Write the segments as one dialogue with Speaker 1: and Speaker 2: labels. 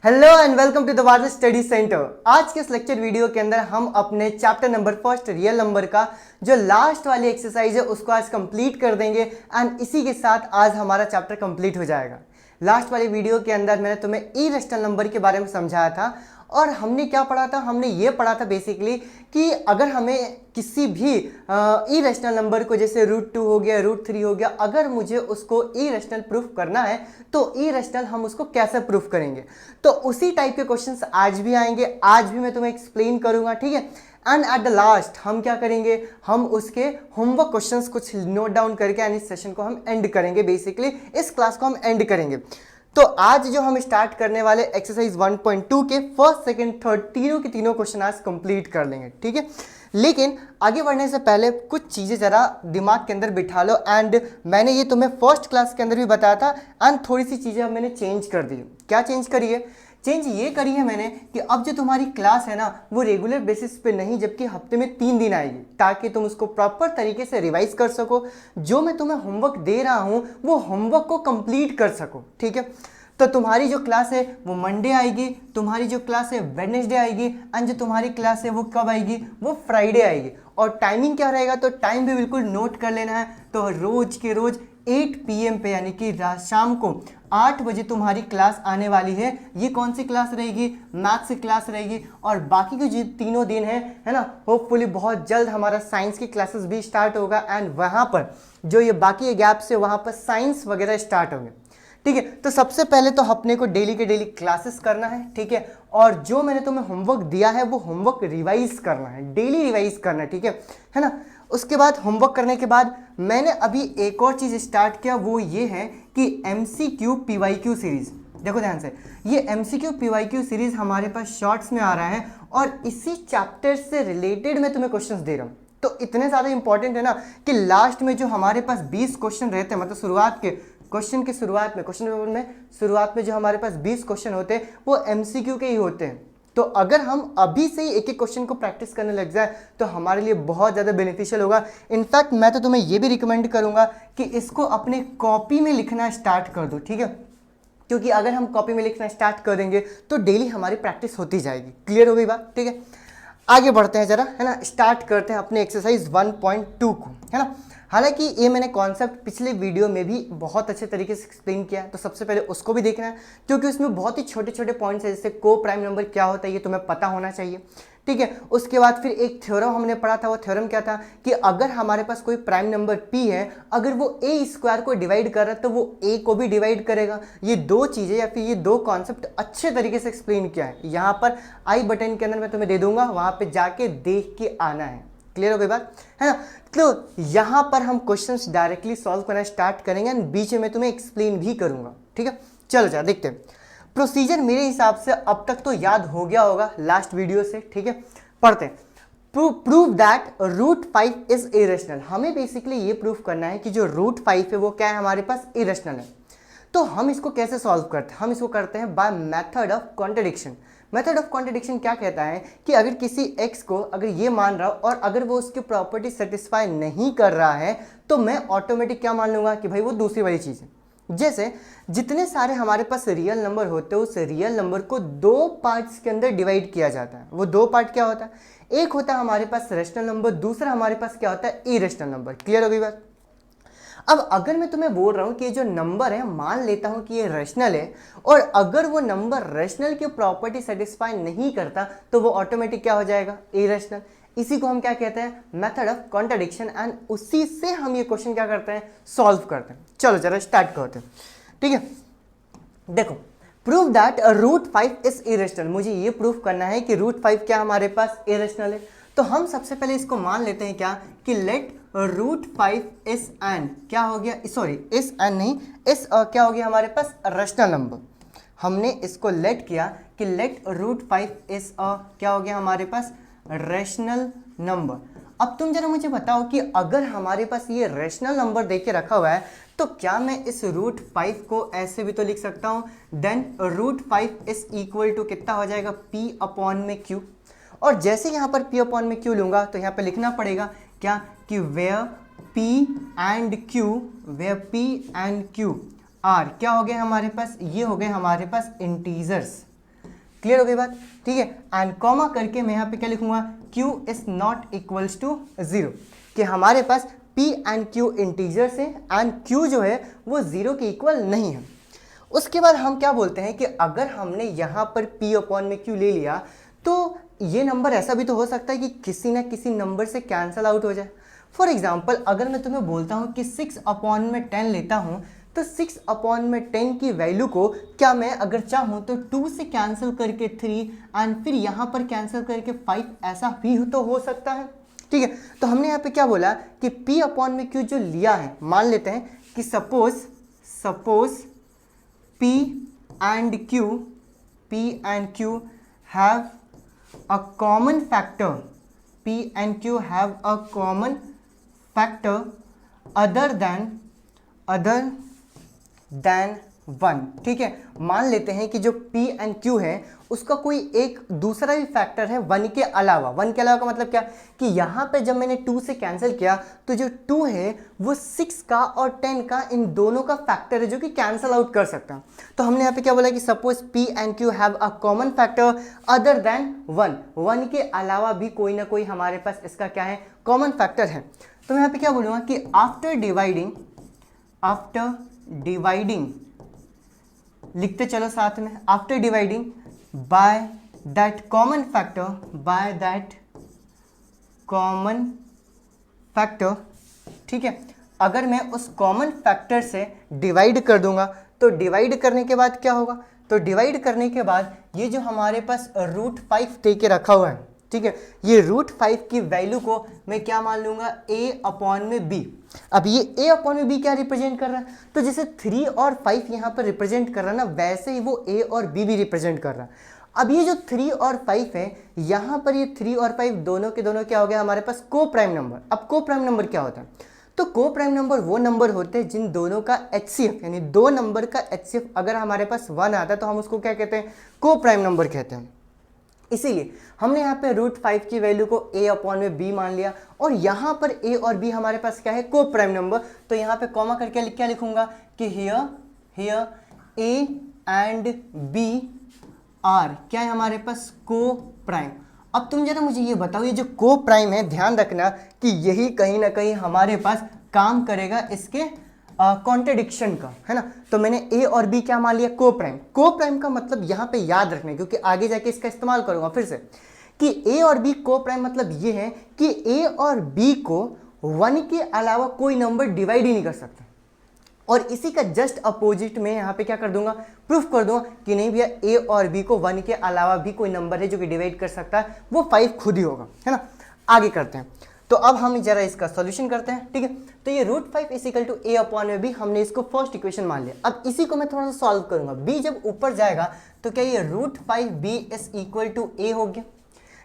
Speaker 1: Hello and welcome to the water study centre. आज के इस लेक्चर वीडियो के अंदर हम अपने chapter number first real number का जो लास्ट वाली एक्सरसाइज है उसको आज कंप्लीट कर देंगे एंड इसी के साथ आज हमारा चैप्टर कंप्लीट हो जाएगा। लास्ट वाली वीडियो के अंदर मैंने तुम्हें इरेशनल नंबर के बारे में समझाया था और हमने क्या पढ़ा था, हमने ये पढ़ा था बेसिकली कि अगर हमें किसी भी इरेशनल नंबर को जैसे √2 हो गया, √3 हो गया, अगर मुझे उसको इरेशनल प्रूफ करना है तो इरेशनल हम उसको कैसे प्रूफ करेंगे। तो उसी टाइप के क्वेश्चंस आज भी आएंगे, आज भी मैं तुम्हें एक्सप्लेन करूंगा, ठीक है। एंड एट द लास्ट हम क्या करेंगे, हम उसके होमवर्क क्वेश्चंस कुछ नोट डाउन करके एंड इस सेशन को हम एंड करेंगे, बेसिकली इस क्लास को हम एंड करेंगे। तो आज जो हम स्टार्ट करने वाले एक्सरसाइज 1.2 के फर्स्ट सेकंड थर्ड तीनों के तीनों क्वेश्चन आज कंप्लीट कर लेंगे, ठीक है। लेकिन आगे बढ़ने से पहले कुछ चीज़ें ज़रा दिमाग के अंदर बिठा लो। एंड मैंने ये तुम्हें फर्स्ट क्लास के अंदर भी बताया था एंड थोड़ी सी चीज़ें अब मैंने चेंज कर दी। क्या चेंज करी है? चेंज ये करी है मैंने कि अब जो तुम्हारी क्लास है ना वो रेगुलर बेसिस पे नहीं जबकि हफ्ते में 3 दिन आएगी, ताकि तुम उसको प्रॉपर तरीके से रिवाइज कर सको, जो मैं तुम्हें होमवर्क दे रहा हूँ वो होमवर्क को कंप्लीट कर सको, ठीक है। तो तुम्हारी जो क्लास है वो मंडे आएगी, तुम्हारी जो क्लास है वेडनेसडे आएगी एंड जो तुम्हारी क्लास है वो कब आएगी, वो फ्राइडे आएगी। और टाइमिंग क्या रहेगा, तो टाइम भी बिल्कुल नोट कर लेना है। तो रोज के रोज 8 PM पे यानी कि शाम को 8 बजे तुम्हारी क्लास आने वाली है। ये कौन सी क्लास रहेगी? मैथ्स की क्लास रहेगी। और बाकी के जो तीनों दिन है ना, होपफुली बहुत जल्द हमारा साइंस की क्लासेस भी स्टार्ट होगा एंड वहाँ पर जो ये बाकी गैप्स है वहाँ पर साइंस वगैरह स्टार्ट होंगे, ठीक है। तो सबसे पहले तो अपने को डेली के डेली क्लासेस करना है, ठीक है। और जो मैंने तुम्हें होमवर्क दिया है वो होमवर्क रिवाइज करना है, डेली रिवाइज करना है, ठीक है ना। उसके बाद होमवर्क करने के बाद मैंने अभी एक और चीज़ स्टार्ट किया, वो ये है कि MCQ PYQ सीरीज। देखो ध्यान से, ये MCQ PYQ सीरीज हमारे पास शॉर्ट्स में आ रहा है और इसी चैप्टर से रिलेटेड मैं तुम्हें क्वेश्चंस दे रहा हूँ। तो इतने ज़्यादा इंपॉर्टेंट है ना कि लास्ट में जो हमारे पास 20 क्वेश्चन रहते हैं, मतलब शुरुआत के क्वेश्चन की शुरुआत में, क्वेश्चन पेपर में शुरुआत में जो हमारे पास 20 क्वेश्चन होते हैं वो MCQ के ही होते हैं। तो अगर हम अभी से ही एक एक क्वेश्चन को प्रैक्टिस करने लग जाए तो हमारे लिए बहुत ज़्यादा बेनिफिशियल होगा। इनफैक्ट मैं तो तुम्हें ये भी रिकमेंड करूंगा कि इसको अपने कॉपी में लिखना स्टार्ट कर दो, ठीक है। क्योंकि अगर हम कॉपी में लिखना स्टार्ट कर देंगे तो डेली हमारी प्रैक्टिस होती जाएगी। क्लियर हो गई बात, ठीक है। आगे बढ़ते हैं जरा, है ना, स्टार्ट करते हैं अपने एक्सरसाइज 1.2 को, है ना। हालांकि ये मैंने कॉन्सेप्ट पिछले वीडियो में भी बहुत अच्छे तरीके से एक्सप्लेन किया है, तो सबसे पहले उसको भी देखना है क्योंकि उसमें बहुत ही छोटे छोटे पॉइंट्स है, जैसे को प्राइम नंबर क्या होता है ये तुम्हें पता होना चाहिए, ठीक है। उसके बाद फिर एक थ्योरम हमने पढ़ा था, वो थ्योरम क्या था कि अगर हमारे पास कोई प्राइम नंबर p है, अगर वो a² को डिवाइड कर रहा है तो वो a को भी डिवाइड करेगा। ये दो चीज़ें या फिर ये दो कॉन्सेप्ट अच्छे तरीके से एक्सप्लेन किया है, यहाँ पर आई बटन के अंदर मैं तुम्हें दे दूंगा, वहाँ पर जाके देख के आना है। क्लियर हो गई बात, है ना। तो यहाँ पर हम क्वेश्चंस डायरेक्टली सॉल्व करना स्टार्ट करेंगे एंड बीच में तुम्हें एक्सप्लेन भी करूंगा, ठीक है। चलो जा देखते हैं। प्रोसीजर मेरे हिसाब से अब तक तो याद हो गया होगा लास्ट वीडियो से, ठीक है। पढ़ते हैं। Prove that √5 is irrational. हमें बेसिकली ये प्रूफ करना है कि जो √5 है वो क्या है, हमारे पास इरेशनल है। तो हम इसको कैसे सॉल्व करते हैं? हम इसको करते हैं by method of contradiction. Method of contradiction क्या कहता है कि अगर किसी x को अगर ये मान रहा हो और अगर वो उसकी प्रॉपर्टी सेटिस्फाई नहीं कर रहा है तो मैं ऑटोमेटिक क्या मान लूंगा कि भाई वो दूसरी वाली चीज़ है। जैसे जितने सारे हमारे पास रियल नंबर होते हैं उस रियल नंबर को 2 पार्ट्स के अंदर डिवाइड किया जाता है। वो 2 पार्ट क्या होता है? एक होता है हमारे पास रैशनल नंबर, दूसरा हमारे पास क्या होता है, इरेशनल नंबर। क्लियर हो गई बात। अब अगर मैं तुम्हें बोल रहा हूं कि ये जो नंबर है मान लेता हूं कि ये रैशनल है और अगर वो नंबर रैशनल की प्रॉपर्टी सेटिस्फाई नहीं करता तो वो ऑटोमेटिक क्या हो जाएगा, इरेशनल। इसी को हम क्या कहते हैं, मेथड ऑफ कॉन्ट्रडिक्शन। एंड उसी से हम ये क्वेश्चन क्या करते हैं, सॉल्व करते हैं। चलो जरा स्टार्ट करते हैं, ठीक है। देखो, प्रूव दैट √5 इज इरेशनल। मुझे ये प्रूफ करना है कि √5 क्या हमारे पास इरेशनल है। तो हम सबसे पहले इसको मान लेते हैं क्या कि लेट √5 इज एन क्या हो गया, सॉरी इस एन नहीं, इस क्या हो गया हमारे पास रैशनल नंबर। हमने इसको लेट किया कि लेट √5 इज क्या हो गया हमारे पास, रैशनल नंबर। अब तुम जरा मुझे बताओ कि अगर हमारे पास ये रैशनल नंबर देके रखा हुआ है तो क्या मैं इस √5 को ऐसे भी तो लिख सकता हूँ, देन √5 इज इक्वल टू कितना हो जाएगा, p/q। और जैसे यहाँ पर p/q लूंगा तो यहाँ पे लिखना पड़ेगा क्या कि where p and q are क्या हो गए हमारे पास, ये हो गए हमारे पास इंटीजर्स। क्लियर हो गई बात, ठीक है। एंड कॉमा करके मैं यहाँ पे क्या लिखूंगा, q is not equals to 0, कि हमारे पास p एंड q इंटीजर्स है एंड q जो है वो 0 के इक्वल नहीं है। उसके बाद हम क्या बोलते हैं कि अगर हमने यहाँ पर p अपॉन में q ले लिया तो ये नंबर ऐसा भी तो हो सकता है कि किसी ना किसी नंबर से कैंसल आउट हो जाए। फॉर एग्जाम्पल अगर मैं तुम्हें बोलता हूँ कि 6 अपॉन में 10 लेता हूँ, तो 6 अपॉन में 10 की वैल्यू को क्या मैं अगर चाहूँ तो 2 से कैंसिल करके 3 एंड फिर यहाँ पर कैंसिल करके 5, ऐसा भी तो हो सकता है, ठीक है। तो हमने यहाँ पे क्या बोला कि p अपॉन में q जो लिया है, मान लेते हैं कि suppose p and q have a common factor, p and q have a common factor other than 1, ठीक है। मान लेते हैं कि जो p एंड q है उसका कोई एक दूसरा भी फैक्टर है 1 के अलावा। 1 के अलावा का मतलब क्या कि यहाँ पे जब मैंने 2 से कैंसिल किया तो जो 2 है वो 6 का और 10 का, इन दोनों का फैक्टर है जो कि कैंसिल आउट कर सकता है। तो हमने यहाँ पे क्या बोला कि suppose p and q have a common factor other than 1 के अलावा भी कोई ना कोई हमारे पास इसका क्या है, कॉमन फैक्टर है। तो मैं यहाँ पे क्या बोलूँगा कि आफ्टर डिवाइडिंग लिखते चलो साथ में, after dividing by that common factor, ठीक है। अगर मैं उस कॉमन फैक्टर से डिवाइड कर दूंगा तो डिवाइड करने के बाद क्या होगा, तो डिवाइड करने के बाद ये जो हमारे पास √5 दे के रखा हुआ है, ठीक है, ये √5 की वैल्यू को मैं क्या मान लूंगा, a अपॉन में b। अब ये a अपॉन में b क्या रिप्रेजेंट कर रहा है, तो जैसे 3 और 5 यहाँ पर रिप्रेजेंट कर रहा है ना, वैसे ही वो a और b भी रिप्रेजेंट कर रहा है। अब ये जो 3 और 5 है, यहाँ पर ये 3 और 5 दोनों के दोनों क्या हो गया हमारे पास, को प्राइम नंबर। अब को प्राइम नंबर क्या होता है, तो को प्राइम नंबर वो नंबर होते हैं जिन दोनों का HCF यानी दो नंबर का HCF अगर हमारे पास 1 आता है तो हम उसको क्या कहते हैं, को प्राइम नंबर कहते हैं। इसीलिए हमने यहाँ पे √5 की वैल्यू को a अपॉन में b मान लिया, और यहाँ पर a और b हमारे पास क्या है, को प्राइम नंबर। तो यहाँ पे कॉमा करके क्या लिखूंगा कि here a and b are क्या है हमारे पास, को प्राइम। अब तुम जरा मुझे ये बताओ, ये जो को प्राइम है, ध्यान रखना कि यही कहीं ना कहीं हमारे पास काम करेगा इसके कॉन्ट्रडिक्शन का, है ना। तो मैंने a और b क्या मान लिया, को प्राइम। को प्राइम का मतलब यहाँ पे याद रखना, क्योंकि आगे जाके इसका इस्तेमाल करूंगा फिर से, कि a और b को प्राइम मतलब ये है कि a और b को 1 के अलावा कोई नंबर डिवाइड ही नहीं कर सकता। और इसी का जस्ट अपोजिट में यहाँ पे क्या कर दूंगा, प्रूफ कर दूंगा कि नहीं भैया a और b को 1 के अलावा भी कोई नंबर है जो कि डिवाइड कर सकता है, वो 5 खुद ही होगा, है ना। आगे करते हैं, तो अब हम जरा इसका सॉल्यूशन करते हैं, ठीक है। तो ये √5 इक्वल टू a अपॉन में b, हमने इसको फर्स्ट इक्वेशन मान लिया। अब इसी को मैं थोड़ा सा सॉल्व करूंगा, b जब ऊपर जाएगा तो क्या ये √5b is equal to a हो गया।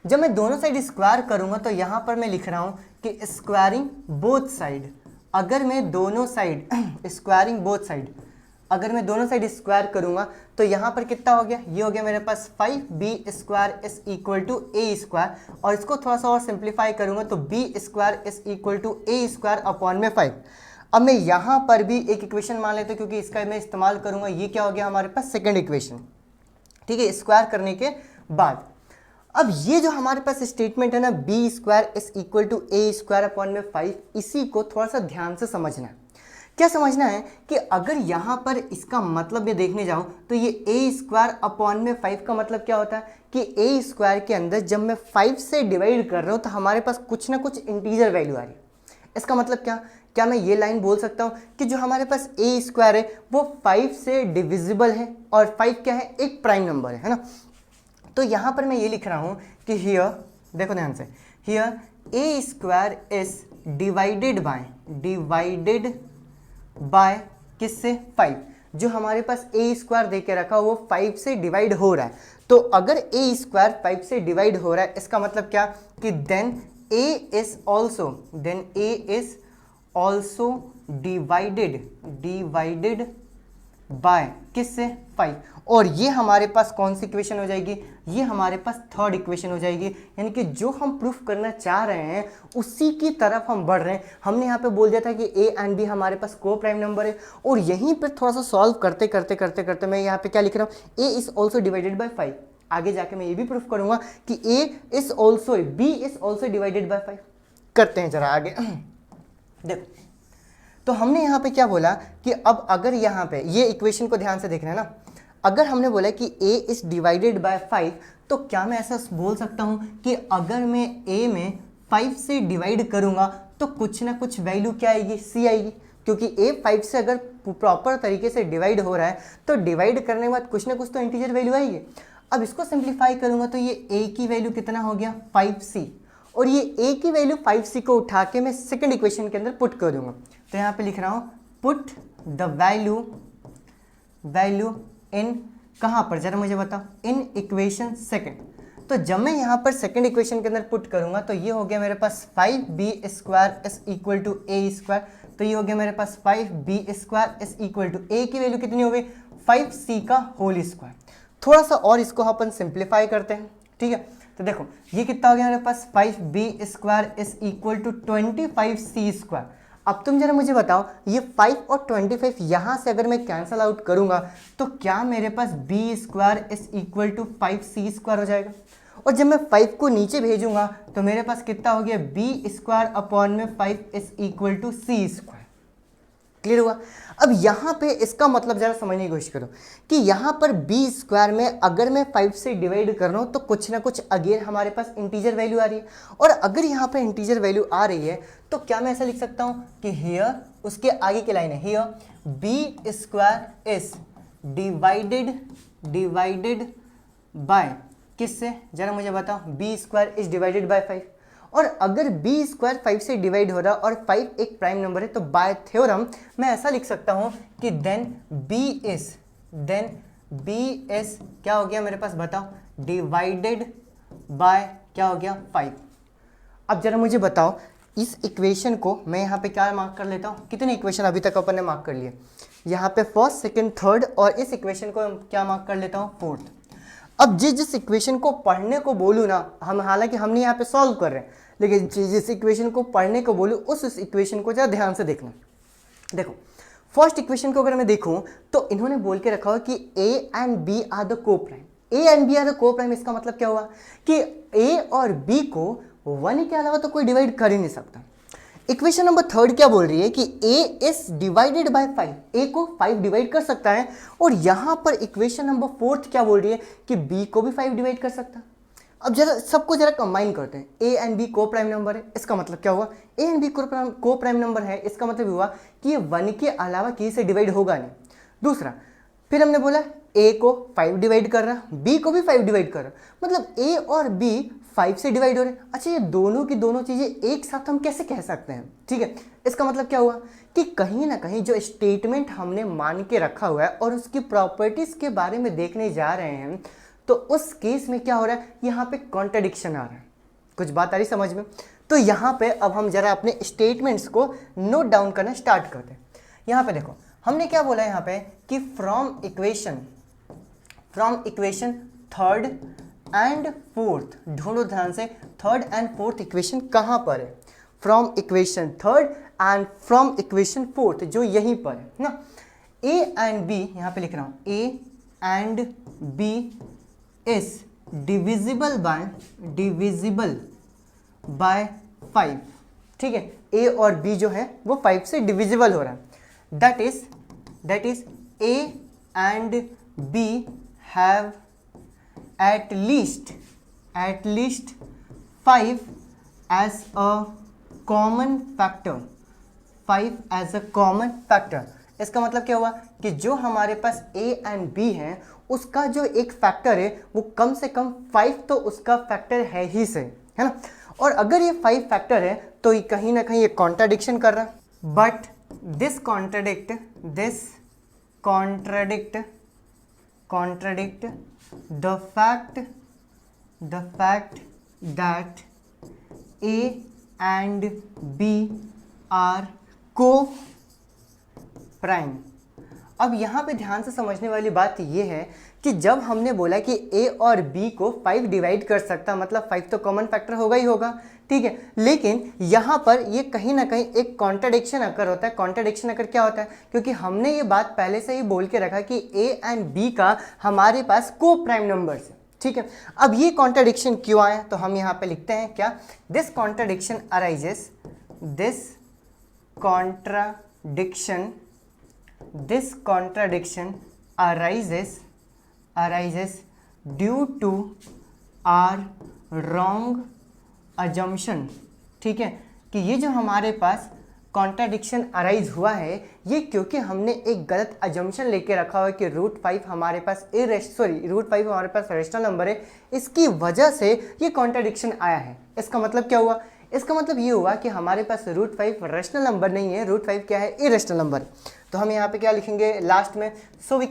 Speaker 1: जब मैं दोनों साइड स्क्वायर करूंगा तो यहाँ पर मैं लिख रहा हूँ कि स्क्वायरिंग बोथ साइड, अगर मैं दोनों साइड स्क्वायरिंग बोथ साइड, अगर मैं दोनों साइड स्क्वायर करूंगा तो यहाँ पर कितना हो गया, ये हो गया मेरे पास 5b square is equal to a square, और इसको थोड़ा सा और सिंप्लीफाई करूंगा तो b square is equal to a square upon में 5। अब मैं यहाँ पर भी एक इक्वेशन मान लेता हूँ क्योंकि इसका मैं इस्तेमाल करूंगा, ये क्या हो गया हमारे पास, सेकेंड इक्वेशन, ठीक है, स्क्वायर करने के बाद। अब ये जो हमारे पास स्टेटमेंट है ना, b square is equal to a square upon में 5, इसी को थोड़ा सा ध्यान से समझना है। क्या समझना है कि अगर यहाँ पर इसका मतलब ये देखने जाऊँ तो ये a स्क्वायर अपॉन में 5 का मतलब क्या होता है कि a स्क्वायर के अंदर जब मैं 5 से डिवाइड कर रहा हूँ तो हमारे पास कुछ ना कुछ इंटीजर वैल्यू आ रही है। इसका मतलब क्या मैं ये लाइन बोल सकता हूँ कि जो हमारे पास a स्क्वायर है वो 5 से डिविजिबल है, और 5 क्या है, एक प्राइम नंबर है ना। तो यहाँ पर मैं ये लिख रहा हूँ कि हियर, देखो ध्यान से, here a square is divided by किससे, 5। जो हमारे पास a स्क्वायर दे के रखा वो 5 से डिवाइड हो रहा है। तो अगर a स्क्वायर 5 से डिवाइड हो रहा है, इसका मतलब क्या कि then a is also divided by किससे, 5। और ये हमारे पास कौन सी इक्वेशन हो जाएगी, ये हमारे पास थर्ड इक्वेशन हो जाएगी। यानी कि जो हम प्रूफ करना चाह रहे हैं उसी की तरफ हम बढ़ रहे हैं। हमने यहाँ पे बोल दिया था कि a एंड b हमारे पास को प्राइम नंबर है, और यहीं पर थोड़ा सा सॉल्व करते करते मैं यहाँ पे क्या लिख रहा हूँ, a is also divided bye 5। आगे जाके मैं ये भी प्रूफ करूंगा कि a is also b is also divided bye 5। करते हैं जरा आगे। देखो तो हमने यहाँ पे क्या बोला कि अब अगर यहाँ पे ये इक्वेशन को ध्यान से देखना है ना, अगर हमने बोला कि a इज डिवाइडेड बाय 5, तो क्या मैं ऐसा बोल सकता हूँ कि अगर मैं a में 5 से डिवाइड करूँगा तो कुछ ना कुछ वैल्यू क्या आएगी, c आएगी, क्योंकि a 5 से अगर प्रॉपर तरीके से डिवाइड हो रहा है तो डिवाइड करने के बाद कुछ ना कुछ तो इंटीजर वैल्यू आएगी। अब इसको सिंप्लीफाई करूँगा तो ये a की वैल्यू कितना हो गया 5c, और ये a की वैल्यू 5c को उठा के मैं सेकंड इक्वेशन के अंदर पुट कर दूंगा। तो यहाँ पे लिख रहा हूँ पुट द वैल्यू इन, कहाँ पर जरा मुझे बताओ, इन इक्वेशन सेकंड। तो जब मैं यहाँ पर सेकंड इक्वेशन के अंदर पुट करूँगा तो ये हो गया मेरे पास 5b square is equal to a square. तो ये हो गया मेरे पास 5b square is equal to a की वैल्यू कितनी हो गई 5c का होल स्क्वायर। थोड़ा सा और इसको अपन सिंप्लीफाई करते हैं, ठीक है। तो देखो ये कितना हो गया मेरे पास 5b square is equal to 25c square. अब तुम जरा मुझे बताओ ये 5 और 25 यहाँ से अगर मैं कैंसल आउट करूँगा तो क्या मेरे पास b square is equal to 5c square हो जाएगा, और जब मैं 5 को नीचे भेजूंगा तो मेरे पास कितना हो गया b स्क्वायर अपॉन में 5 is equal to c square. Clear हुआ। अब यहाँ पे इसका मतलब जरा समझने की कोशिश करो कि यहाँ पर b स्क्वायर में अगर मैं 5 से डिवाइड कर रहा हूँ तो कुछ ना कुछ अगेन हमारे पास इंटीजर वैल्यू आ रही है, और अगर यहाँ पर इंटीजर वैल्यू आ रही है तो क्या मैं ऐसा लिख सकता हूँ कि हियर, उसके आगे की लाइन है here b square is divided by किससे, जरा मुझे बताओ, b square is divided by 5। और अगर b स्क्वायर 5 से डिवाइड हो रहा है और 5 एक प्राइम नंबर है तो बाय थ्योरम मैं ऐसा लिख सकता हूँ कि देन b इज क्या हो गया मेरे पास बताओ, डिवाइडेड बाय क्या हो गया 5। अब जरा मुझे बताओ इस इक्वेशन को मैं यहाँ पे क्या मार्क कर लेता हूँ, कितने इक्वेशन अभी तक अपन ने मार्क कर लिए, यहाँ पे फर्स्ट सेकंड थर्ड, और इस इक्वेशन को क्या मार्क कर लेता हूँ फोर्थ। अब जिस इक्वेशन को पढ़ने को बोलूँ ना, हम हालांकि हमने यहाँ पे सॉल्व कर रहे हैं, लेकिन जिस इक्वेशन को पढ़ने को बोलूँ उस इक्वेशन को जरा ध्यान से देखना। देखो फर्स्ट इक्वेशन को अगर मैं देखूँ तो इन्होंने बोल के रखा हुआ कि a and b are the coprime, a and b are the coprime. इसका मतलब क्या हुआ कि a और b को 1 के अलावा तो कोई डिवाइड कर ही नहीं सकता। इक्वेशन नंबर थर्ड क्या बोल रही है कि a is divided by 5, a को 5 डिवाइड कर सकता है, और यहाँ पर इक्वेशन नंबर फोर्थ क्या बोल रही है कि b को भी 5 डिवाइड कर सकता है। अब जरा सबको जरा कंबाइन करते हैं, a एंड b को प्राइम नंबर है, इसका मतलब क्या हुआ, a एंड b को प्राइम नंबर है, इसका मतलब हुआ कि ये 1 के अलावा किसी से डिवाइड होगा नहीं। दूसरा फिर हमने बोला a को 5 डिवाइड कर रहा, b को भी 5 डिवाइड कर रहा, मतलब a और b 5 से डिवाइड हो रहे। अच्छा ये दोनों की दोनों चीज़ें एक साथ हम कैसे कह सकते हैं, ठीक है। इसका मतलब क्या हुआ कि कहीं ना कहीं जो स्टेटमेंट हमने मान के रखा हुआ है और उसकी प्रॉपर्टीज़ के बारे में देखने जा रहे हैं, तो उस केस में क्या हो रहा है, यहाँ पे कॉन्ट्रडिक्शन आ रहा है। कुछ बात आ रही समझ में। तो यहाँ पे अब हम जरा अपने स्टेटमेंट्स को नोट डाउन करना स्टार्ट करते हैं। यहाँ पे देखो हमने क्या बोला यहाँ पे कि from equation third and fourth, ढूंढो ध्यान से, थर्ड एंड फोर्थ इक्वेशन कहाँ पर है, from equation third and from equation fourth, जो यहीं पर है ना। a एंड b, यहाँ पे लिख रहा हूँ a and b is divisible by 5, ठीक है। a और b जो है वो 5 से डिविजिबल हो रहा है, that is a and b have at least 5 as a common factor, 5 as a common factor। इसका मतलब क्या हुआ कि जो हमारे पास a एंड b है उसका जो एक फैक्टर है वो कम से कम 5 तो उसका फैक्टर है ही से, है ना। और अगर ये 5 फैक्टर है तो ये कहीं ना कहीं ये कॉन्ट्राडिक्शन कर रहा है, but this contradict the fact that a and b are co-prime। अब यहाँ पे ध्यान से समझने वाली बात ये है कि जब हमने बोला कि a और b को 5 डिवाइड कर सकता, मतलब 5 तो कॉमन फैक्टर होगा ही होगा, ठीक है। लेकिन यहाँ पर ये कहीं ना कहीं एक कॉन्ट्रडिक्शन अकर होता है। कॉन्ट्रडिक्शन अकर क्या होता है, क्योंकि हमने ये बात पहले से ही बोल के रखा कि a एंड b का हमारे पास को प्राइम नंबर्स है, ठीक है। अब ये कॉन्ट्राडिक्शन क्यों आया, तो हम यहाँ पे लिखते हैं क्या, this contradiction arises, this contradiction arises due to our wrong assumption, ठीक है, कि ये जो हमारे पास कॉन्ट्राडिक्शन अराइज हुआ है ये क्योंकि हमने एक गलत अजम्पशन लेके रखा हुआ है कि √5 हमारे पास √5 हमारे पास रेशनल नंबर है, इसकी वजह से ये कॉन्ट्राडिक्शन आया है। इसका मतलब क्या हुआ, इसका मतलब ये हुआ कि हमारे पास √5 रेशनल नंबर नहीं है, √5 क्या है, इरेशनल नंबर। तो हम यहाँ पे क्या लिखेंगे लास्ट में, सो वी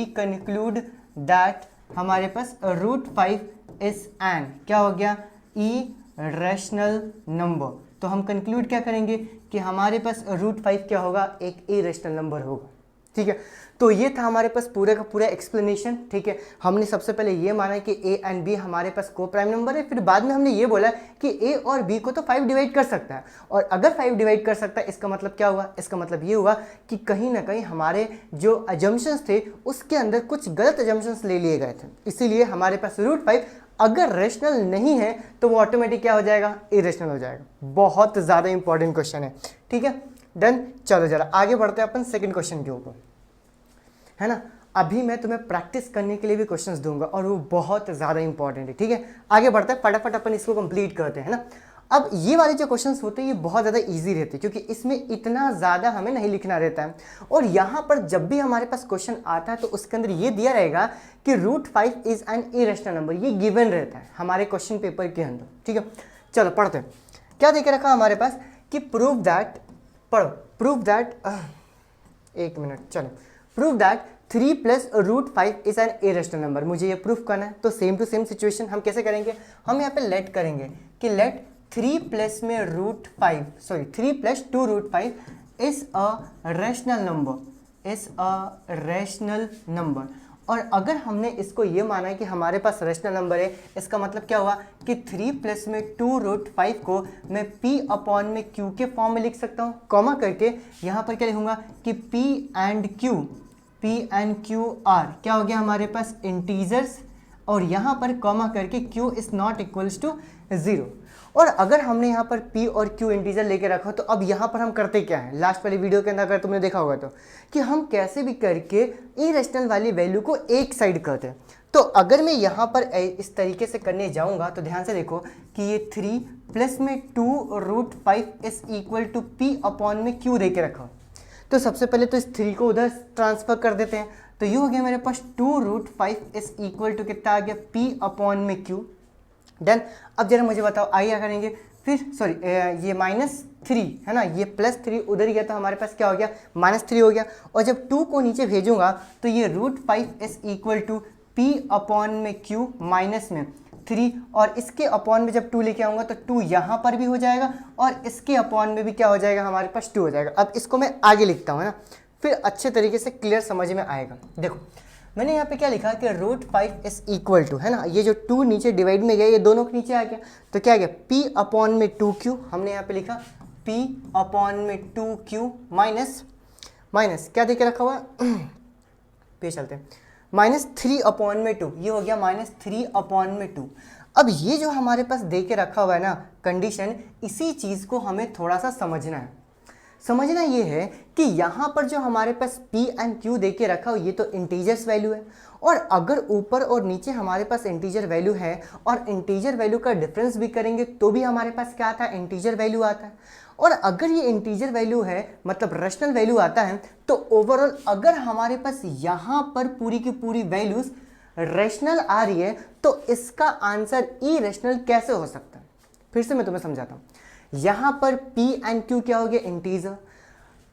Speaker 1: कंक्लूड दैट हमारे पास √5 इज एन क्या हो गया, इरेशनल नंबर। तो हम कंक्लूड क्या करेंगे कि हमारे पास √5 क्या होगा, एक इरेशनल नंबर होगा, ठीक है। तो ये था हमारे पास पूरे का पूरा एक्सप्लेनेशन, ठीक है। हमने सबसे पहले ये माना कि ए एंड बी हमारे पास को प्राइम नंबर है, फिर बाद में हमने ये बोला कि ए और बी को तो 5 डिवाइड कर सकता है, और अगर 5 डिवाइड कर सकता है इसका मतलब क्या हुआ, इसका मतलब ये हुआ कि कहीं ना कहीं हमारे जो अजम्पशंस थे उसके अंदर कुछ गलत अजम्पशंस ले लिए गए थे, इसीलिए हमारे पास √5 अगर रेशनल नहीं है तो वो ऑटोमेटिक क्या हो जाएगा, इरेशनल हो जाएगा। बहुत ज़्यादा इंपॉर्टेंट क्वेश्चन है, ठीक है, डन। चलो जरा आगे बढ़ते हैं अपन सेकंड क्वेश्चन के ऊपर, है ना। अभी मैं तुम्हें प्रैक्टिस करने के लिए भी क्वेश्चंस दूंगा और वो बहुत ज़्यादा इंपॉर्टेंट है, ठीक है। आगे बढ़ते हैं, फटाफट अपन इसको कंप्लीट करते हैं, है ना। अब ये वाले जो क्वेश्चंस होते हैं ये बहुत ज़्यादा इजी रहते हैं क्योंकि इसमें इतना ज़्यादा हमें नहीं लिखना रहता है, और यहाँ पर जब भी हमारे पास क्वेश्चन आता है तो उसके अंदर ये दिया रहेगा कि √5 इज एन इरेशनल नंबर, ये गिवन रहता है हमारे क्वेश्चन पेपर के अंदर, ठीक है। चलो पढ़ते हैं, क्या देखे रखा हमारे पास कि prove that 3 + √5 is an irrational number. मुझे ये प्रूफ करना है, तो सेम टू सेम सिचुएशन हम कैसे करेंगे, हम यहाँ पे लेट करेंगे कि let 3 + two √5 is a rational number, और अगर हमने इसको ये माना है कि हमारे पास रेशनल नंबर है, इसका मतलब क्या हुआ कि 3 + टू √5 को मैं P/Q के फॉर्म में लिख सकता हूँ, कॉमा करके यहाँ पर क्या लिखूंगा कि P एंड Q आर क्या हो गया हमारे पास इंटीजर्स, और यहाँ पर कॉमा करके Q is not equals to 0। और अगर हमने यहाँ पर P और Q इंटीजर लेके रखा तो अब यहाँ पर हम करते क्या है, लास्ट वाली वीडियो के अंदर अगर तुमने देखा होगा तो, कि हम कैसे भी करके इरेशनल वाली वैल्यू को एक साइड करते हैं। तो अगर मैं यहाँ पर इस तरीके से करने जाऊँगा तो ध्यान से देखो कि ये 3 + two √5 is equal to P/Q दे के रखा, तो सबसे पहले तो इस 3 को उधर ट्रांसफर कर देते हैं, तो ये हो गया मेरे पास 2 √5 इज इक्वल टू कितना आ गया, P/Q। डन। अब जरा मुझे बताओ आइए क्या करेंगे, फिर सॉरी ये -3 है ना, ये +3 उधर गया तो हमारे पास क्या हो गया, -3 हो गया, और जब 2 को नीचे भेजूंगा तो ये √5 is equal to P/Q minus में 3, और इसके अपॉन में जब 2 लेके आऊँगा तो 2 यहाँ पर भी हो जाएगा और इसके अपॉन में भी क्या हो जाएगा, हमारे पास 2 हो जाएगा। अब इसको मैं आगे लिखता हूँ, है ना, फिर अच्छे तरीके से क्लियर समझ में आएगा। देखो मैंने यहाँ पे क्या लिखा कि √5 इज इक्वल टू, है ना, ये जो 2 नीचे डिवाइड में गया ये दोनों के नीचे आ गया, तो क्या आ गया P/2Q, हमने यहाँ पे लिखा P/2Q माइनस क्या देके रखा हुआ पे चलते हैं, -3/2, ये हो गया -3/2। अब ये जो हमारे पास दे के रखा हुआ है ना कंडीशन, इसी चीज़ को हमें थोड़ा सा समझना है। समझना ये है कि यहाँ पर जो हमारे पास P एंड Q दे के रखा हो ये तो इंटीजर्स वैल्यू है, और अगर ऊपर और नीचे हमारे पास इंटीजर वैल्यू है और इंटीजर वैल्यू का डिफरेंस भी करेंगे तो भी हमारे पास क्या आता है, इंटीजर वैल्यू आता है। और अगर ये इंटीजर वैल्यू है मतलब रेशनल वैल्यू आता है, तो ओवरऑल अगर हमारे पास यहाँ पर पूरी की पूरी वैल्यूज रेशनल आ रही है तो इसका आंसर इरेशनल कैसे हो सकता है। फिर से मैं तुम्हें समझाता हूँ, यहाँ पर P एंड Q क्या हो गया, इंटीजर,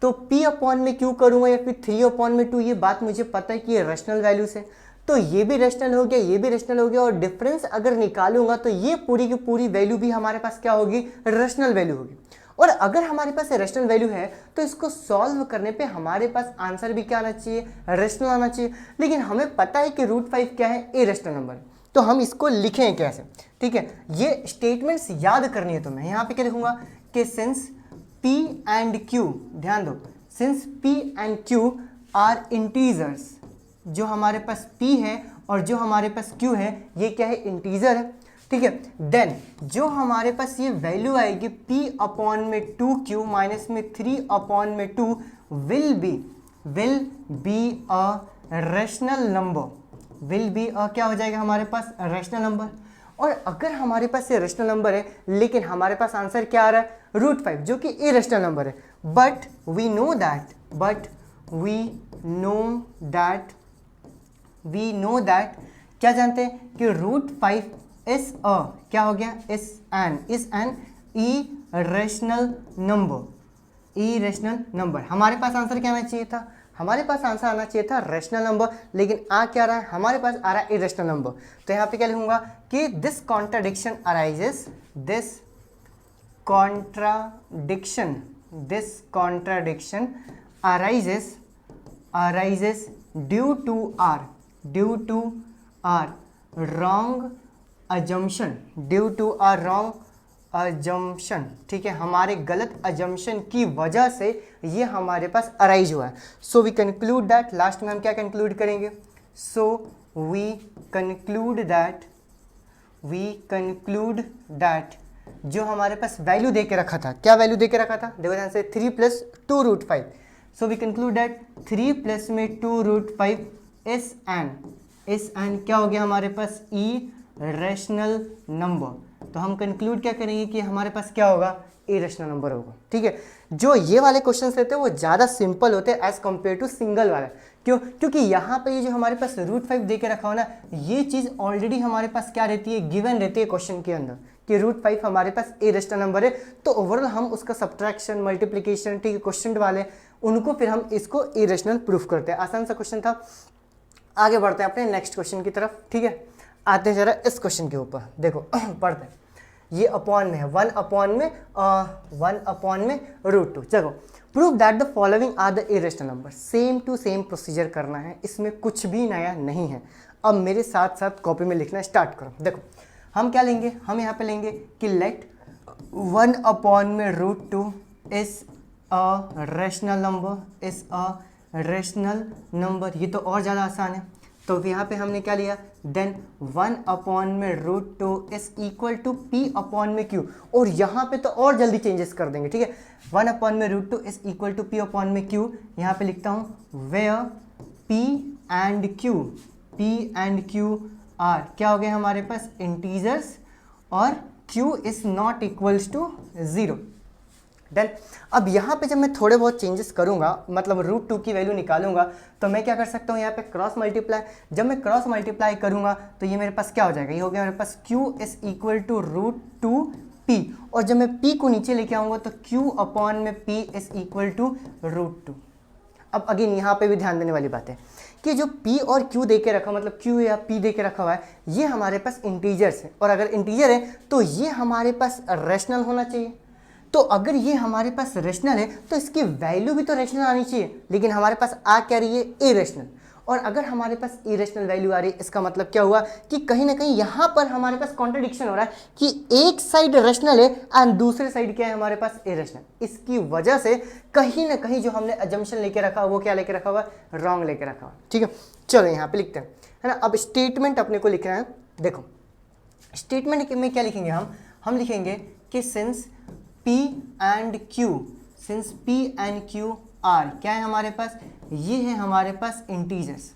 Speaker 1: तो P/Q करूँगा या फिर 3/2, ये बात मुझे पता है कि ये रेशनल वैल्यूज है, तो ये भी रेशनल हो गया, ये भी रेशनल हो गया, और डिफरेंस अगर निकालूंगा तो ये पूरी की पूरी वैल्यू भी हमारे पास क्या होगी, रेशनल वैल्यू होगी। और अगर हमारे पास रेशनल वैल्यू है तो इसको सॉल्व करने पे हमारे पास आंसर भी क्या आना चाहिए, रेशनल आना चाहिए। लेकिन हमें पता है कि √5 क्या है, इरेशनल नंबर, तो हम इसको लिखें कैसे, ठीक है। ये स्टेटमेंट्स याद करनी है तुम्हें। यहाँ पे क्या लिखूंगा कि सिंस P एंड Q, ध्यान दो, since P and Q are integers, जो हमारे पास p है और जो हमारे पास q है ये क्या है, इंटीजर है, ठीक है। देन जो हमारे पास ये वैल्यू आएगी p अपॉन में 2q माइनस में 3 अपॉन में 2 will be a rational number, will be अ क्या हो जाएगा हमारे पास, रैशनल नंबर। और अगर हमारे पास ये रैशनल नंबर है लेकिन हमारे पास आंसर क्या आ रहा है, √5, जो कि इरेशनल नंबर है, बट वी नो दैट क्या जानते हैं कि √5 इज अ क्या हो गया, इज एन इरेशनल नंबर। हमारे पास आंसर क्या आना चाहिए था, हमारे पास आंसर आना चाहिए था रैशनल नंबर, लेकिन आ क्या रहा है, हमारे पास आ रहा है इरेशनल नंबर। तो यहाँ पे क्या लिखूंगा कि this contradiction arises due to our wrong assumption, ठीक है, हमारे गलत अजम्पशन की वजह से ये हमारे पास अराइज हुआ है। So we conclude that, last में हम क्या कंक्लूड करेंगे, सो वी कंक्लूड दैट जो हमारे पास वैल्यू दे के रखा था, क्या वैल्यू दे के रखा था, देखो ध्यान से, 3 + 2√5। सो वी कंक्लूड दैट 3 + में 2√5 इज एन क्या हो गया हमारे पास, इरेशनल नंबर। तो हम कंक्लूड क्या करेंगे कि हमारे पास क्या होगा, इरेशनल नंबर होगा, ठीक है। जो ये वाले क्वेश्चन रहते हैं वो ज़्यादा सिंपल होते हैं एज कम्पेयर टू सिंगल वाला। क्यों, क्योंकि यहाँ पे ये जो हमारे पास √5 दे के रखा हो ना, ये चीज़ ऑलरेडी हमारे पास क्या रहती है, गिवन रहती है क्वेश्चन के अंदर कि √5 हमारे पास इरेशनल नंबर है। तो ओवरऑल हम उसका सब्ट्रैक्शन, मल्टीप्लिकेशन, ठीक है, क्वेश्चन वाले उनको फिर हम इसको इरेशनल प्रूफ करते हैं। आसान सा क्वेश्चन था। आगे बढ़ते हैं अपने नेक्स्ट क्वेश्चन की तरफ, ठीक है। आते हैं जरा इस क्वेश्चन के ऊपर, देखो पढ़ते हैं। ये अपॉन में है, 1 अपॉन में √2। चलो, prove that the following are the irrational number. Same to same procedure करना है, इसमें कुछ भी नया नहीं है। अब मेरे साथ साथ कॉपी में लिखना स्टार्ट करो। देखो हम क्या लेंगे, हम यहाँ पे लेंगे कि लेट 1 अपॉन में √2 इज अ रैशनल नंबर। ये तो और ज़्यादा आसान है। तो यहाँ पे हमने क्या लिया, देन 1 अपॉन में √2 is equal to p upon में q। और यहाँ पे तो और जल्दी चेंजेस कर देंगे, ठीक है। 1 अपॉन में √2 is equal to p upon में q। यहाँ पे लिखता हूँ where p and q are क्या हो गया हमारे पास, इंटीजर्स, और q is not equals to 0। Then अब यहाँ पे जब मैं थोड़े बहुत चेंजेस करूँगा, मतलब √2 की वैल्यू निकालूंगा, तो मैं क्या कर सकता हूँ, यहाँ पे क्रॉस मल्टीप्लाई। जब मैं क्रॉस मल्टीप्लाई करूँगा तो ये मेरे पास क्या हो जाएगा, ये हो गया मेरे पास q is equal to √2p। और जब मैं p को नीचे लेके आऊँगा तो q अपॉन में p इज इक्वल टू √2। अब अगेन यहाँ पे भी ध्यान देने वाली बात है कि जो p और q दे के रखा, मतलब q या p दे के रखा हुआ है, ये हमारे पास इंटीजर्स है। और अगर इंटीजर है तो ये हमारे पास रैशनल होना चाहिए। तो अगर ये हमारे पास रैशनल है तो इसकी वैल्यू भी तो रैशनल आनी चाहिए, लेकिन हमारे पास आ क्या रही है, इरेशनल। और अगर हमारे पास इरेशनल वैल्यू आ रही है, इसका मतलब क्या हुआ कि कहीं ना कहीं यहाँ पर हमारे पास कॉन्ट्रडिक्शन हो रहा है कि एक साइड रैशनल है एंड दूसरे साइड क्या है हमारे पास, इरेशनल। इसकी वजह से कहीं ना कहीं जो हमने अजम्पशन लेके रखा वो क्या लेके रखा हुआ, रॉन्ग लेके रखा हुआ, ठीक है। चलो यहाँ पे लिखते हैं, है ना। अब स्टेटमेंट अपने को लिखना है। देखो स्टेटमेंट में क्या लिखेंगे, हम लिखेंगे कि since P and Q are क्या है हमारे पास, ये है हमारे पास इंटीजर्स।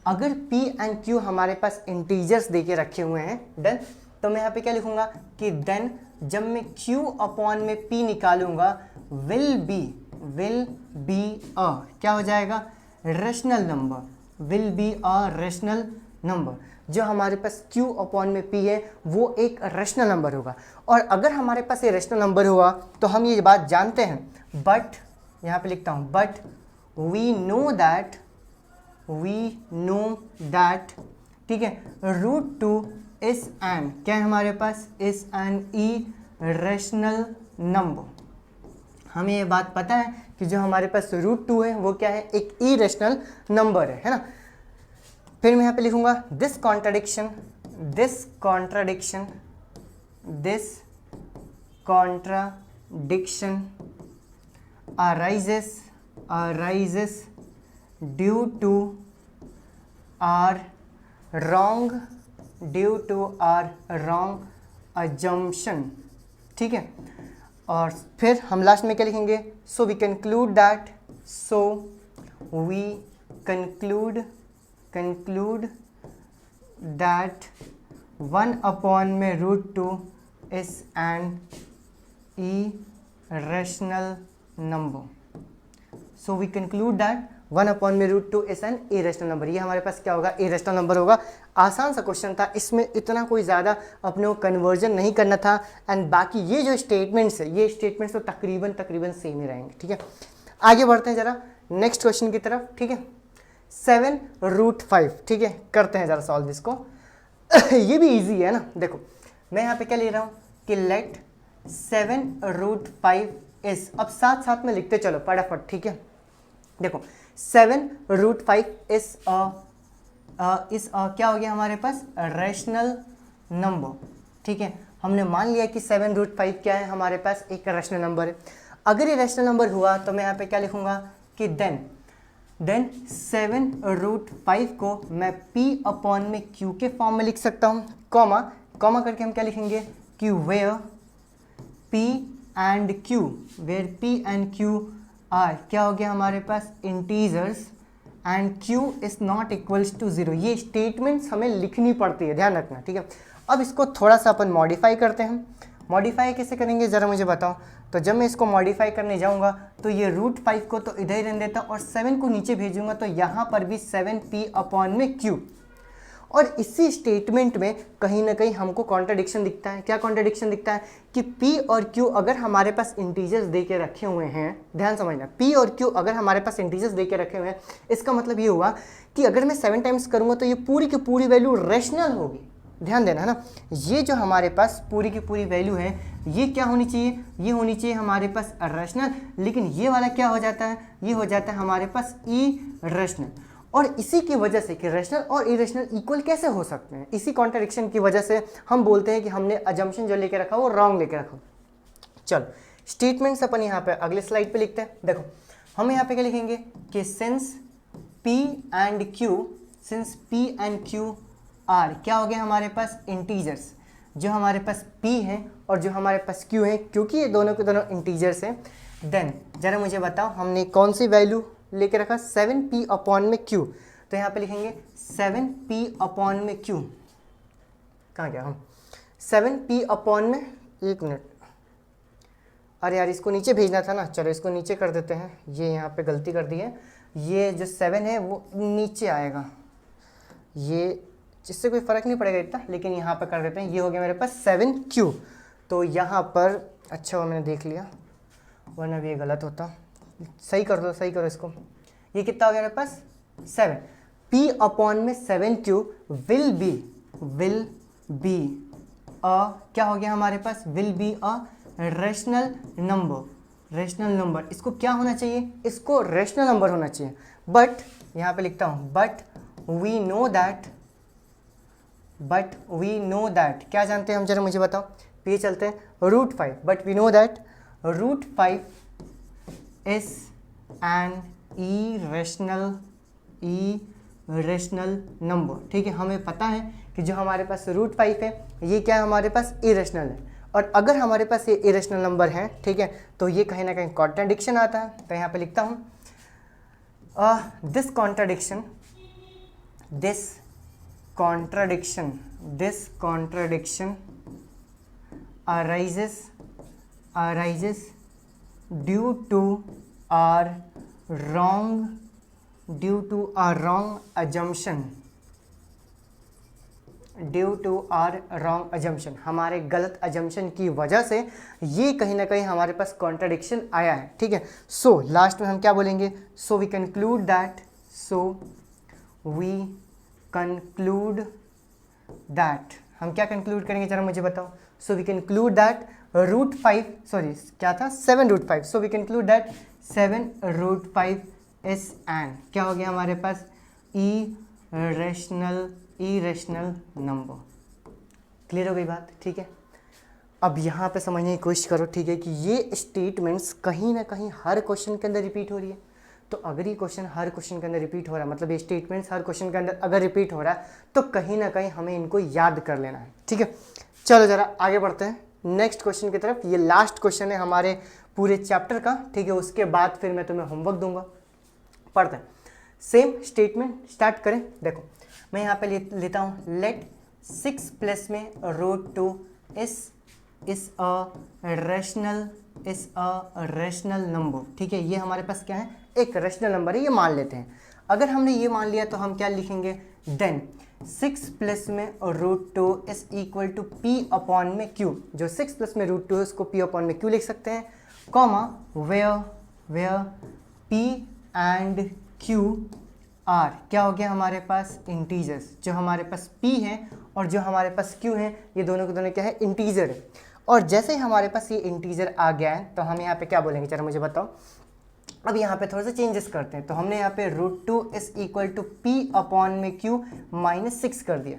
Speaker 1: अगर P एंड Q हमारे पास इंटीजर्स देके रखे हुए हैं, देन तो मैं यहाँ पे क्या लिखूंगा कि देन जब मैं Q अपॉन में P निकालूंगा विल बी अ क्या हो जाएगा, रैशनल नंबर। जो हमारे पास Q अपॉन में P है वो एक रैशनल नंबर होगा। और अगर हमारे पास ये रैशनल नंबर हुआ तो हम ये बात जानते हैं, बट यहाँ पे लिखता हूँ, बट वी नो दैट, ठीक है, √2 इज एन क्या है हमारे पास, इज एन इरेशनल नंबर। हमें ये बात पता है कि जो हमारे पास √2 है वो क्या है, एक इरेशनल नंबर है ना। फिर मैं यहाँ पे लिखूंगा this contradiction arises due to our wrong assumption, ठीक है। और फिर हम लास्ट में क्या लिखेंगे, सो वी कंक्लूड दैट 1 में √2 is an irrational number. So we conclude that 1 में √2 is an irrational number. ये हमारे पास क्या होगा, irrational number होगा। आसान सा क्वेश्चन था, इसमें इतना कोई ज़्यादा अपने को कन्वर्जन नहीं करना था। एंड बाकी ये जो स्टेटमेंट्स है, ये स्टेटमेंट्स तो तकरीबन सेम ही रहेंगे, ठीक है। आगे बढ़ते हैं जरा नेक्स्ट क्वेश्चन की तरफ, ठीक है। 7√5, ठीक है, करते हैं जरा सॉल्व इसको। ये भी इजी है ना। देखो मैं यहाँ पे क्या ले रहा हूँ कि लेट 7√5 इज, अब साथ साथ में लिखते चलो फटाफट, ठीक है। देखो 7√5 इज क्या हो गया हमारे पास, रैशनल नंबर, ठीक है। हमने मान लिया कि 7√5 क्या है, हमारे पास एक रैशनल नंबर है। अगर ये रैशनल नंबर हुआ तो मैं यहाँ पे क्या लिखूंगा कि देन 7√5 को मैं P में Q के फॉर्म में लिख सकता हूँ, कॉमा करके हम क्या लिखेंगे कि where P and Q are क्या हो गया हमारे पास, integers, and Q is not equals to 0। ये स्टेटमेंट्स हमें लिखनी पड़ती है, ध्यान रखना, ठीक है। अब इसको थोड़ा सा अपन मॉडिफाई करते हैं। मॉडिफाई कैसे करेंगे ज़रा मुझे बताओ। तो जब मैं इसको मॉडिफाई करने जाऊंगा तो ये √5 को तो इधर ही रहने देता और 7 को नीचे भेजूंगा, तो यहाँ पर भी 7P में Q। और इसी स्टेटमेंट में कहीं ना कहीं हमको कॉन्ट्रडिक्शन दिखता है। क्या कॉन्ट्रडिक्शन दिखता है कि P और Q अगर हमारे पास इंटीजर्स दे के रखे हुए हैं, ध्यान समझना, P और Q अगर हमारे पास इंटीजर्स दे के रखे हुए हैं, इसका मतलब ये हुआ कि अगर मैं 7 टाइम्स करूँगा तो ये पूरी की पूरी वैल्यू रैशनल होगी। ध्यान देना है ना, ये जो हमारे पास पूरी की पूरी वैल्यू है ये क्या होनी चाहिए, ये होनी चाहिए हमारे पास रैशनल, लेकिन ये वाला क्या हो जाता है, ये हो जाता है हमारे पास इरेशनल। और इसी की वजह से कि रैशनल और इरेशनल इक्वल कैसे हो सकते हैं, इसी कॉन्ट्रडिक्शन की वजह से हम बोलते हैं कि हमने अजम्पशन जो लेके रखा वो रॉन्ग लेके रखा। चलो स्टेटमेंट्स अपन यहाँ पे अगले स्लाइड पे लिखते हैं। देखो हम यहाँ पे क्या लिखेंगे कि since P and Q are क्या हो गया हमारे पास, इंटीजर्स। जो हमारे पास P है और जो हमारे पास Q है, क्योंकि ये दोनों के दोनों इंटीजर्स हैं, देन जरा मुझे बताओ हमने कौन सी वैल्यू लेके रखा, 7P में Q। तो यहाँ पे लिखेंगे 7P में Q। कहाँ गया हम, 7P में, एक मिनट, अरे यार इसको नीचे भेजना था ना, चलो इसको नीचे कर देते हैं, ये यहाँ पे गलती कर दी है। ये जो 7 है वो नीचे आएगा, ये जिससे कोई फ़र्क नहीं पड़ेगा इतना, लेकिन यहाँ पर कर देते हैं। ये हो गया मेरे पास 7Q। तो यहाँ पर अच्छा हुआ मैंने देख लिया, वरना भी ये गलत होता। सही कर दो, सही करो इसको। ये कितना हो गया मेरे पास, 7। P में 7Q विल बी क्या हो गया हमारे पास, will be a rational number. इसको क्या होना चाहिए, इसको रैशनल नंबर होना चाहिए। बट यहाँ पे लिखता हूँ बट वी नो दैट, क्या जानते हैं हम, जरा मुझे बताओ। ये चलते हैं √5, but we know that √5 is an irrational number, ठीक है। हमें पता है कि जो हमारे पास √5 है ये क्या है, हमारे पास इरेशनल है। और अगर हमारे पास ये इरेशनल नंबर है, ठीक है, तो ये कहीं ना कहीं कॉन्ट्रडिक्शन आता है। तो यहाँ पे लिखता हूँ this contradiction arises due to our wrong assumption, हमारे गलत अजम्पशन की वजह से ये कहीं ना कहीं हमारे पास कॉन्ट्रडिक्शन आया है, ठीक है। सो लास्ट में हम क्या बोलेंगे, सो वी कंक्लूड दैट, हम क्या कंक्लूड करेंगे जरा मुझे बताओ। सो वी कंक्लूड दैट क्या था, 7√5। So we conclude that 7√5 is an, क्या हो गया हमारे पास, इरेशनल नंबर। क्लियर हो गई बात, ठीक है। अब यहाँ पे समझने की कोशिश करो, ठीक है, कि ये स्टेटमेंट्स कहीं ना कहीं हर क्वेश्चन के अंदर रिपीट हो रही है। तो अगर ये क्वेश्चन हर क्वेश्चन के अंदर रिपीट हो रहा है, मतलब ये स्टेटमेंट्स हर क्वेश्चन के अंदर अगर रिपीट हो रहा है, तो कहीं ना कहीं हमें इनको याद कर लेना है। ठीक है, चलो जरा आगे बढ़ते हैं नेक्स्ट क्वेश्चन की तरफ। ये लास्ट क्वेश्चन है हमारे पूरे चैप्टर का। ठीक है, उसके बाद फिर मैं तुम्हें होमवर्क दूंगा। पढ़ते हैं, सेम स्टेटमेंट स्टार्ट करें। देखो मैं यहाँ पे लेता हूँ, लेट 6 प्लस में root 2 is a rational number. ठीक है, ये हमारे पास क्या है, एक रैशनल नंबर है, ये मान लेते हैं। अगर हमने ये मान लिया तो हम क्या लिखेंगे, देन 6 प्लस में root 2 is equal to P upon में क्यू। जो 6 प्लस में रूट 2 है उसको पी अपॉन में क्यू लिख सकते हैं, comma where P and Q are क्या हो गया हमारे पास, इंटीजर्स। जो हमारे पास p है और जो हमारे पास q है, ये दोनों के दोनों क्या है, इंटीजर है। और जैसे ही हमारे पास ये इंटीजर आ गया है तो हम यहाँ पे क्या बोलेंगे, चलो मुझे बताओ। अब यहाँ पे थोड़ा सा चेंजेस करते हैं। तो हमने यहाँ पे root 2 is equal to P upon में q माइनस 6 कर दिया।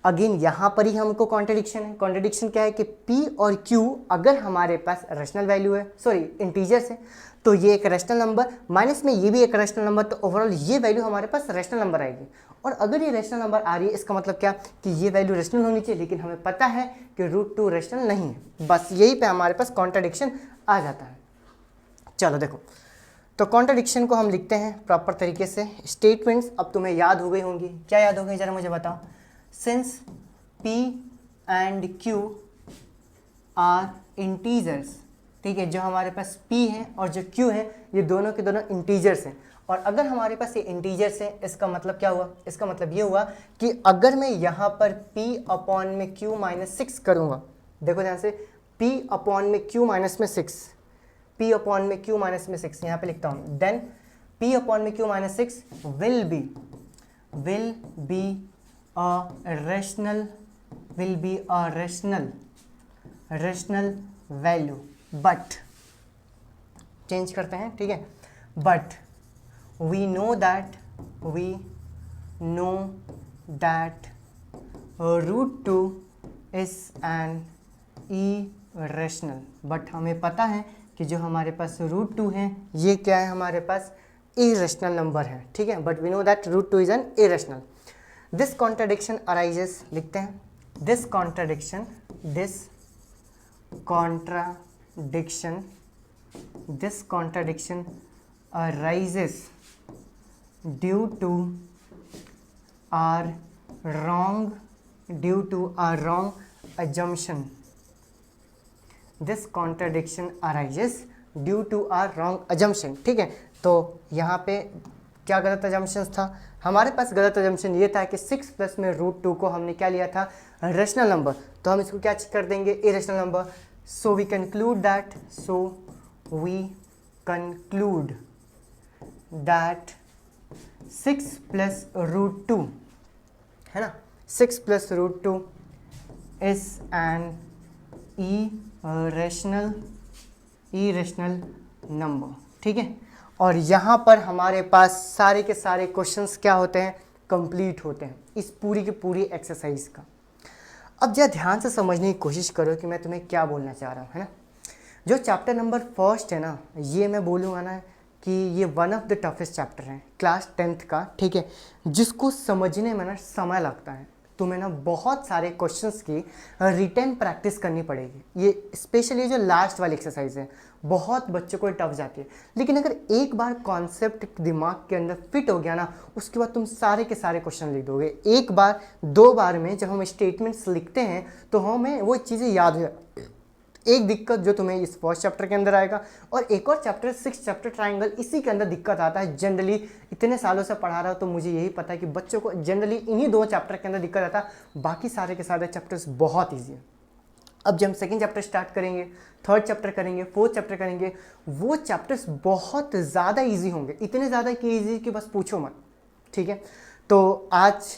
Speaker 1: अगेन यहाँ पर ही हमको कॉन्ट्रडिक्शन है। कॉन्ट्रडिक्शन क्या है कि p और q अगर हमारे पास रैशनल वैल्यू है, सॉरी इंटीजर्स है, तो ये एक रैशनल नंबर, माइनस में ये भी एक रैशनल नंबर, तो ओवरऑल ये वैल्यू हमारे पास रैशनल नंबर आएगी। और अगर ये रैशनल नंबर आ रही है, इसका मतलब क्या कि ये वैल्यू रैशनल होनी चाहिए, लेकिन हमें पता है कि रूट 2 रैशनल नहीं है। बस यही पे हमारे पास कॉन्ट्रडिक्शन आ जाता है। चलो देखो, तो कॉन्ट्रडिक्शन को हम लिखते हैं प्रॉपर तरीके से। स्टेटमेंट्स अब तुम्हें याद हो गई होंगी, क्या याद हो गई जरा मुझे बताओ। Since p and q are integers, ठीक है, जो हमारे पास p है और जो q है, ये दोनों के दोनों इंटीजर्स हैं। और अगर हमारे पास ये इंटीजर्स है, इसका मतलब क्या हुआ, इसका मतलब ये हुआ कि अगर मैं यहाँ पर p अपॉन में q माइनस 6 करूँगा, देखो ध्यान से, p अपॉन में q माइनस में 6, p अपॉन में q माइनस में 6 यहाँ पे लिखता हूँ, देन p अपॉन में q minus 6 will be a rational value, but change करते हैं, ठीक है, but we know that root 2 is an irrational, but हमें पता है कि जो हमारे पास रूट 2 है ये क्या है, हमारे पास irrational नंबर है। ठीक है, but we know that root 2 is an irrational. This contradiction arises, लिखते हैं, this contradiction arises due to our wrong assumption. This contradiction arises due to our wrong assumption. ठीक है, तो यहाँ पे क्या गलत अजम्पशन था, हमारे पास गलत अजम्पशन ये था कि 6 प्लस में रूट 2 को हमने क्या लिया था, रैशनल नंबर, तो हम इसको क्या कर देंगे, irrational number. So we conclude that 6 plus root 2 है ना, 6 plus root 2 is an irrational number. ठीक है, और यहाँ पर हमारे पास सारे के सारे क्वेश्चंस क्या होते हैं, कंप्लीट होते हैं इस पूरी की पूरी एक्सरसाइज का। अब जरा ध्यान से समझने की कोशिश करो कि मैं तुम्हें क्या बोलना चाह रहा हूँ, है ना। जो चैप्टर नंबर फर्स्ट है ना, ये मैं बोलूँगा ना कि ये one of the toughest chapter है क्लास 10th का। ठीक है, जिसको समझने में ना समय लगता है, तुम्हें ना बहुत सारे क्वेश्चंस की रिटन प्रैक्टिस करनी पड़ेगी। ये स्पेशली जो लास्ट वाली एक्सरसाइज है, बहुत बच्चों को टफ जाती है, लेकिन अगर एक बार कॉन्सेप्ट दिमाग के अंदर फिट हो गया ना, उसके बाद तुम सारे के सारे क्वेश्चन लिख दोगे। एक बार दो बार में जब हम स्टेटमेंट्स लिखते हैं तो हमें वो चीज़ें याद हो। एक दिक्कत जो तुम्हें इस फर्स्ट चैप्टर के अंदर आएगा, और एक और चैप्टर 6 चैप्टर ट्राइंगल, इसी के अंदर दिक्कत आता है। जनरली इतने सालों से पढ़ा रहा हूँ तो मुझे यही पता है कि बच्चों को जनरली इन्हीं दो चैप्टर के अंदर दिक्कत आता है, बाकी सारे के सारे चैप्टर्स बहुत ईजी है। अब जब हम सेकंड चैप्टर स्टार्ट करेंगे, थर्ड चैप्टर करेंगे, फोर्थ चैप्टर करेंगे, वो चैप्टर्स बहुत ज़्यादा ईजी होंगे, इतने ज़्यादा कि ईजी कि बस पूछो मत। ठीक है, तो आज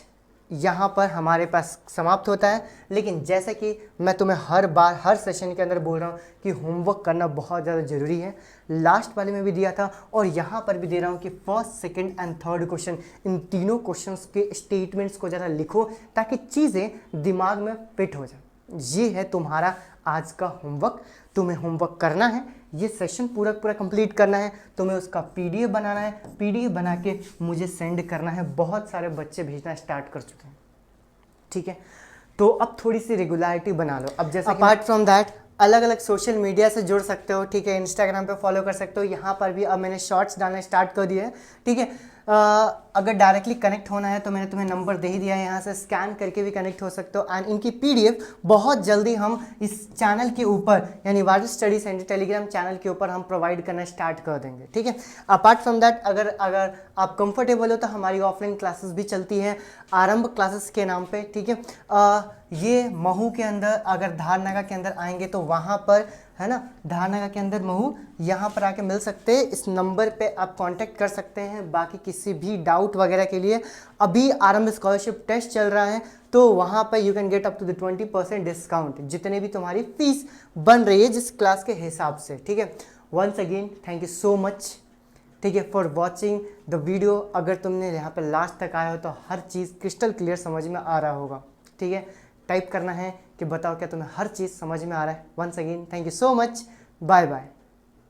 Speaker 1: यहाँ पर हमारे पास समाप्त होता है, लेकिन जैसे कि मैं तुम्हें हर बार हर सेशन के अंदर बोल रहा हूँ कि होमवर्क करना बहुत ज़्यादा ज़रूरी है। लास्ट वाले में भी दिया था और यहाँ पर भी दे रहा हूँ कि first, second and third question, इन तीनों क्वेश्चंस के स्टेटमेंट्स को ज़रा लिखो ताकि चीज़ें दिमाग में फिट हो जाए। ये है तुम्हारा आज का होमवर्क। तुम्हें होमवर्क करना है, ये सेशन पूरा पूरा कंप्लीट करना है, तुम्हें उसका पीडीएफ बनाना है, पीडीएफ बना के मुझे सेंड करना है। बहुत सारे बच्चे भेजना स्टार्ट कर चुके हैं, ठीक है। तो अब थोड़ी सी रेगुलरिटी बना लो। अब जैसे अपार्ट फ्रॉम दैट अलग अलग सोशल मीडिया से जुड़ सकते हो, ठीक है। इंस्टाग्राम पे फॉलो कर सकते हो, यहाँ पर भी अब मैंने शॉर्ट्स डालना स्टार्ट कर दिए हैं, ठीक है। अगर डायरेक्टली कनेक्ट होना है तो मैंने तुम्हें नंबर दे ही दिया है, यहाँ से स्कैन करके भी कनेक्ट हो सकते हो। एंड इनकी पीडीएफ बहुत जल्दी हम इस चैनल के ऊपर यानी वारिस स्टडी सेंटर टेलीग्राम चैनल के ऊपर हम प्रोवाइड करना स्टार्ट कर देंगे, ठीक है। अपार्ट फ्रॉम दैट अगर आप कंफर्टेबल हो तो हमारी ऑफलाइन क्लासेस भी चलती है आरंभ क्लासेस के नाम पे, ठीक है। ये महू के अंदर अगर धारनगर के अंदर आएंगे तो वहाँ पर है ना, धारनगर के अंदर महू, यहाँ पर आके मिल सकते हैं। इस नंबर पे आप कांटेक्ट कर सकते हैं। बाकी किसी भी डाउट वगैरह के लिए अभी आरंभ स्कॉलरशिप टेस्ट चल रहा है, तो वहाँ पर you can get up to the 20% discount जितने भी तुम्हारी फीस बन रही है जिस क्लास के हिसाब से, ठीक है। Once again thank you so much, ठीक है, फॉर वॉचिंग द वीडियो। अगर तुमने यहाँ पर लास्ट तक आया हो तो हर चीज़ क्रिस्टल क्लियर समझ में आ रहा होगा, ठीक है। टाइप करना है कि बताओ क्या तुम्हें हर चीज़ समझ में आ रहा है। Once again thank you so much, bye bye.